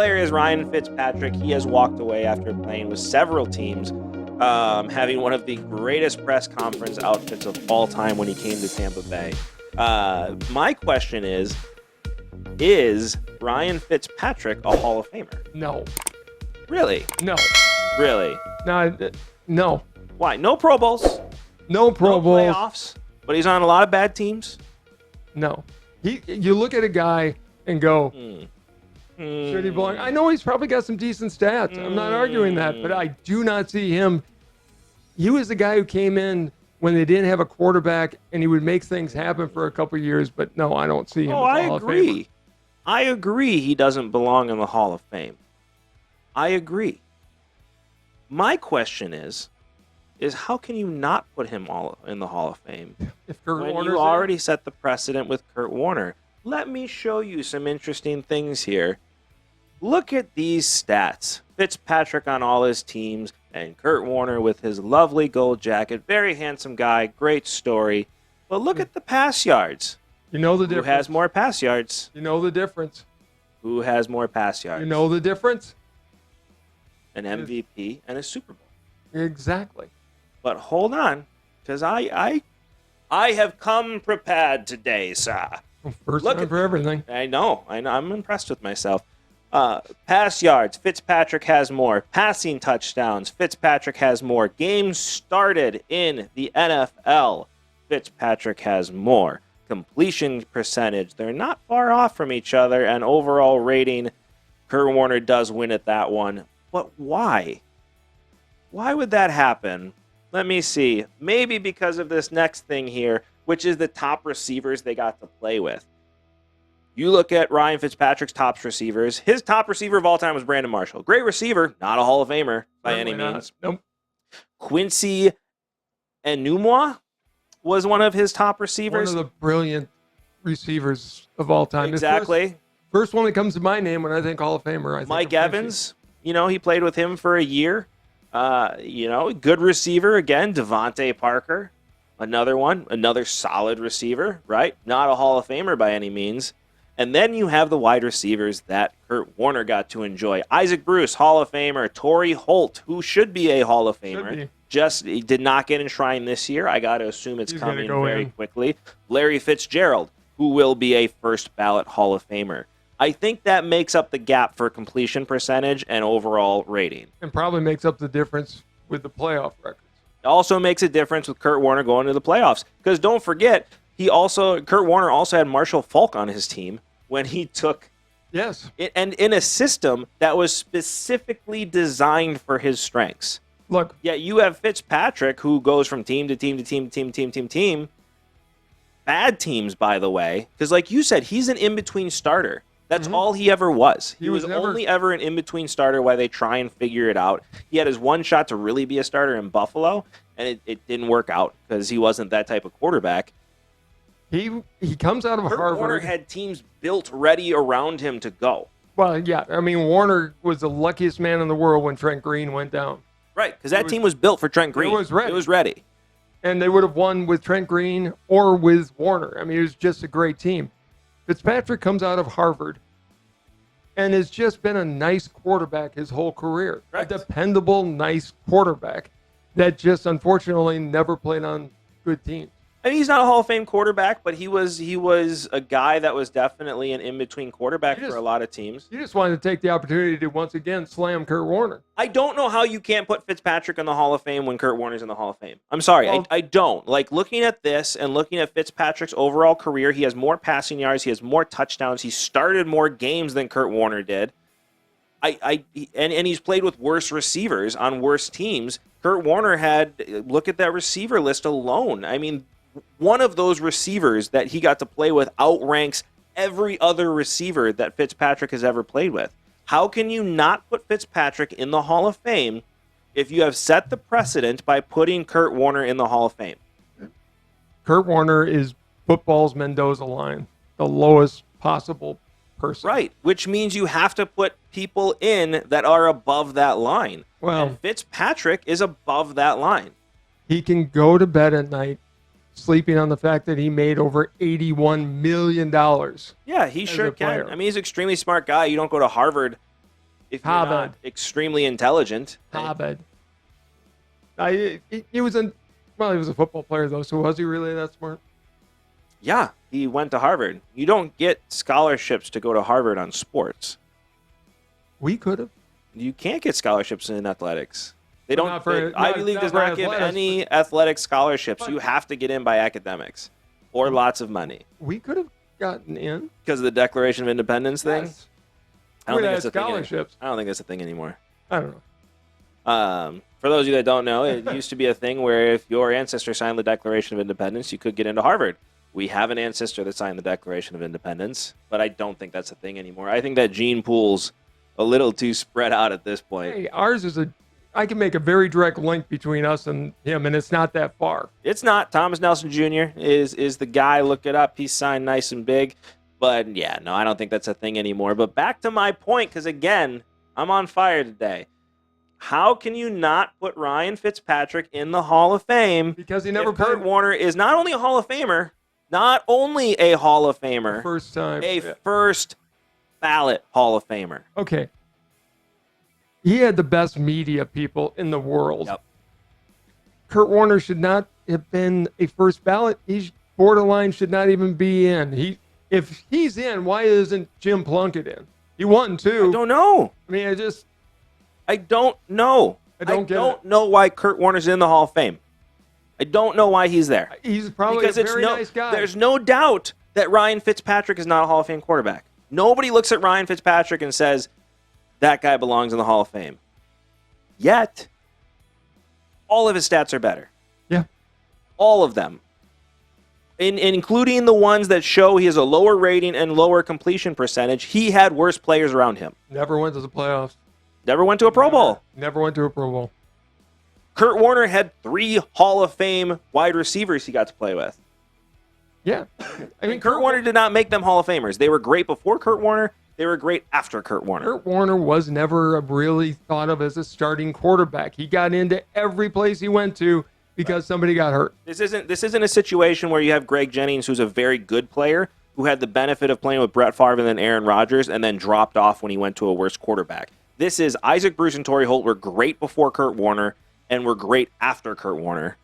player is Ryan Fitzpatrick. He has walked away after playing with several teams, having one of the greatest press conference outfits of all time when he came to Tampa Bay. My question is Ryan Fitzpatrick a Hall of Famer? No. Really? No. Really? No. Why? No Pro Bowls. No Pro Bowls. Playoffs. But he's on a lot of bad teams. No. You look at a guy and go, should he belong? I know he's probably got some decent stats. I'm not arguing that, but I do not see him. He was the guy who came in when they didn't have a quarterback, and he would make things happen for a couple of years. But no, I don't see him. Oh, I agree. I agree he doesn't belong in the Hall of Fame. I agree. My question is how can you not put him all in the Hall of Fame if Kurt when Warner's you already set the precedent with Kurt Warner? Let me show you some interesting things here. Look at these stats. Fitzpatrick on all his teams and Kurt Warner with his lovely gold jacket. Very handsome guy. Great story. But look at the pass yards. You know the difference. Who has more pass yards? You know the difference. Who has more pass yards? You know the difference. An MVP and a Super Bowl. Exactly. But hold on, because I have come prepared today, sir. First time for everything. I know. I'm impressed with myself. Pass yards, Fitzpatrick has more. Passing touchdowns, Fitzpatrick has more. Games started in the NFL, Fitzpatrick has more. Completion percentage, they're not far off from each other. And overall rating, Kurt Warner does win at that one. But why? Why would that happen? Let me see. Maybe because of this next thing here, which is the top receivers they got to play with. You look at Ryan Fitzpatrick's top receivers. His top receiver of all time was Brandon Marshall. Great receiver, not a Hall of Famer by any means. Nope. Quincy Enunwa was one of his top receivers. One of the brilliant receivers of all time. Exactly. First one that comes to my name when I think Hall of Famer. I think Mike Evans, he played with him for a year. Good receiver again. Devontae Parker, another solid receiver, right? Not a Hall of Famer by any means. And then you have the wide receivers that Kurt Warner got to enjoy. Isaac Bruce, Hall of Famer. Torrey Holt, who should be a Hall of Famer. Just he did not get enshrined this year. I got to assume it's coming very quickly. Larry Fitzgerald, who will be a first ballot Hall of Famer. I think that makes up the gap for completion percentage and overall rating. And probably makes up the difference with the playoff records. It also makes a difference with Kurt Warner going to the playoffs. Because don't forget, Kurt Warner also had Marshall Faulk on his team when he took it, and in a system that was specifically designed for his strengths. Look. Yeah, you have Fitzpatrick who goes from team to team to team to team. Bad teams, by the way. Because like you said, he's an in-between starter. That's all he ever was. He was only ever an in-between starter while they try and figure it out. He had his one shot to really be a starter in Buffalo, and it didn't work out because he wasn't that type of quarterback. He comes out of Harvard. Warner had teams built ready around him to go. Well, yeah. I mean, Warner was the luckiest man in the world when Trent Green went down. Right, because that team was built for Trent Green. It was ready. It was ready. And they would have won with Trent Green or with Warner. I mean, it was just a great team. Fitzpatrick comes out of Harvard and has just been a nice quarterback his whole career. Right. A dependable, nice quarterback that just unfortunately never played on good teams. I mean, he's not a Hall of Fame quarterback, but he was a guy that was definitely an in-between quarterback for a lot of teams. You just wanted to take the opportunity to once again slam Kurt Warner. I don't know how you can't put Fitzpatrick in the Hall of Fame when Kurt Warner's in the Hall of Fame. I'm sorry, I don't. Like, looking at this and looking at Fitzpatrick's overall career, he has more passing yards, he has more touchdowns, he started more games than Kurt Warner did. And he's played with worse receivers on worse teams. Kurt Warner look at that receiver list alone. I mean, one of those receivers that he got to play with outranks every other receiver that Fitzpatrick has ever played with. How can you not put Fitzpatrick in the Hall of Fame if you have set the precedent by putting Kurt Warner in the Hall of Fame? Kurt Warner is football's Mendoza line, the lowest possible person. Right, which means you have to put people in that are above that line. Well, and Fitzpatrick is above that line. He can go to bed at night sleeping on the fact that he made over $81 million. Yeah, he sure can. I mean, he's an extremely smart guy. You don't go to Harvard if you're Harvard. not extremely intelligent. Harvard. He was a football player though, so was he really that smart? Yeah, he went to Harvard. You don't get scholarships to go to Harvard on sports. We could have. You can't get scholarships in athletics. They Well, don't. not for- Ivy not- League not does for not give athletics, any athletic scholarships. But- You have to get in by academics or lots of money We could have gotten in. because of the Declaration of Independence thing. Yes. I don't We'd think have it's a thing. scholarships. I don't think that's a thing anymore. I don't know. For those of you that don't know, it used to be a thing where if your ancestor signed the Declaration of Independence, you could get into Harvard. We have an ancestor that signed the Declaration of Independence, but I don't think that's a thing anymore. I think that gene pool's a little too spread out at this point. Hey, ours is I can make a very direct link between us and him, and it's not that far. It's not. Thomas Nelson Jr. is the guy. Look it up. He's signed nice and big. But, yeah, no, I don't think that's a thing anymore. But back to my point, because, again, I'm on fire today. How can you not put Ryan Fitzpatrick in the Hall of Fame Because he never if Kurt played Warner is not only a Hall of Famer, not only a Hall of Famer, first time. a Yeah. first ballot Hall of Famer. Okay. He had the best media people in the world. Yep. Kurt Warner should not have been a first ballot. He borderline should not even be in. If he's in, why isn't Jim Plunkett in? He won too. I don't know. I mean, I don't know. I don't get it. know why Kurt Warner's in the Hall of Fame. I don't know why he's there. He's probably Because a very no, nice guy. there's no doubt that Ryan Fitzpatrick is not a Hall of Fame quarterback. Nobody looks at Ryan Fitzpatrick and says, that guy belongs in the Hall of Fame. Yet, all of his stats are better. Yeah. All of them. Including the ones that show he has a lower rating and lower completion percentage. He had worse players around him. Never went to the playoffs. Never went to a Pro Bowl. Never went to a Pro Bowl. Kurt Warner had 3 Hall of Fame wide receivers he got to play with. Yeah. I mean, Kurt Warner did not make them Hall of Famers. They were great before Kurt Warner. They were great after Kurt Warner. Kurt Warner was never really thought of as a starting quarterback. He got into every place he went to because somebody got hurt. This isn't a situation where you have Greg Jennings, who's a very good player, who had the benefit of playing with Brett Favre and then Aaron Rodgers, and then dropped off when he went to a worse quarterback. This is Isaac Bruce and Torrey Holt were great before Kurt Warner and were great after Kurt Warner.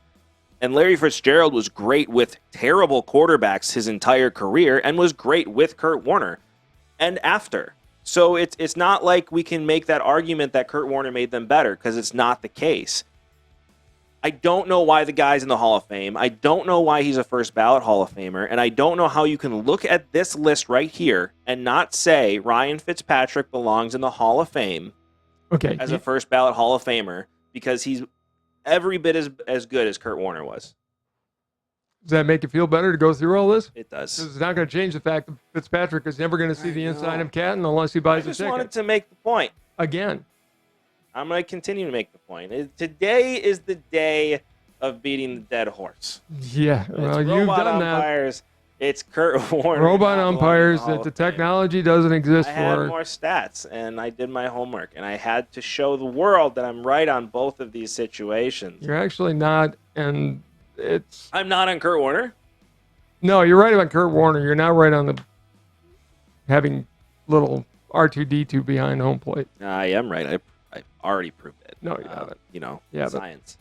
And Larry Fitzgerald was great with terrible quarterbacks his entire career and was great with Kurt Warner and after. So it's not like we can make that argument that Kurt Warner made them better, because it's not the case. I don't know why the guy's in the Hall of Fame. I don't know why he's a first ballot Hall of Famer. And I don't know how you can look at this list right here and not say Ryan Fitzpatrick belongs in the Hall of Fame as a first ballot Hall of Famer, because he's every bit as good as Kurt Warner was. Does that make you feel better to go through all this? It does. It's not going to change the fact that Fitzpatrick is never going to see the inside of Canton unless he buys I a just ticket. wanted to make the point. Again. I'm going to continue to make the point. Today is the day of beating the dead horse. Yeah, well, It's you've robot done umpires. It's Kurt Warner. Robot not umpires belonging in that the Hall of Fame. technology doesn't exist I had for. more stats, and I did my homework, and I had to show the world that I'm right on both of these situations. You're actually not, and it's... I'm not on Kurt Warner. No, you're right about Kurt Warner. You're not right on the having little R2-D2 behind home plate. I am right. I already proved it. No, you haven't. You know, Yeah, but- science.